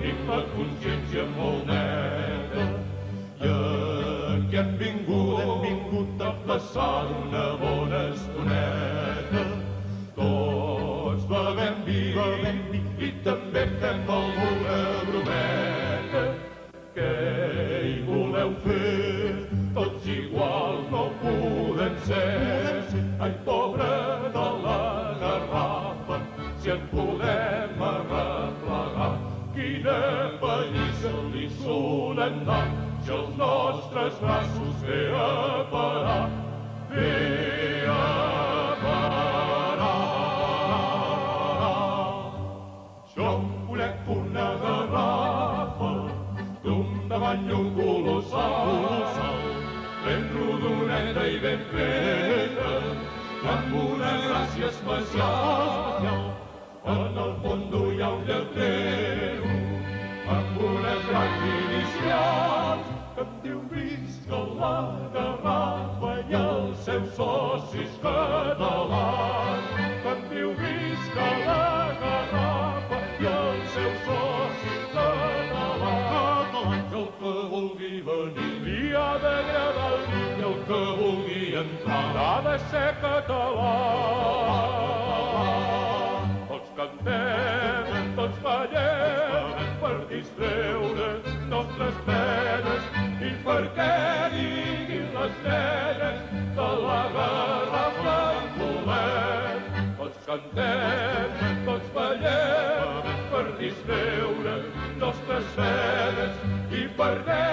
tinc la consciència molt neta. I aquí hem vingut a passar una bona estoneta. Tots bevem vi i també fem alguna brometa. Què hi voleu fer? Tots iguals no podem ser. Ai, pobre de la garrafa, si en podem arreplegar. Quina pallissa li solen dar, si els nostres braços ve a parar. Ve a parar. Jo em conec una garrafa d'un tamany colossal, ben rodoneta i ben feta, amb una gràcia especial. En el fondo hi ha un lletrero amb unes grans inicials que em diu visca la garrafa i els seus socis catalans. Que em diu visca la garrafa i els seus socis catalans. El que vulgui venir li ha d'agradar el vi, i el que vulgui entrar ha de ser català. Tots cantem, tots ballem per distreure nostres penes i perquè diguin les nenes que la garrafa en volem. Tots cantem, tots ballem per distreure nostres penes i perquè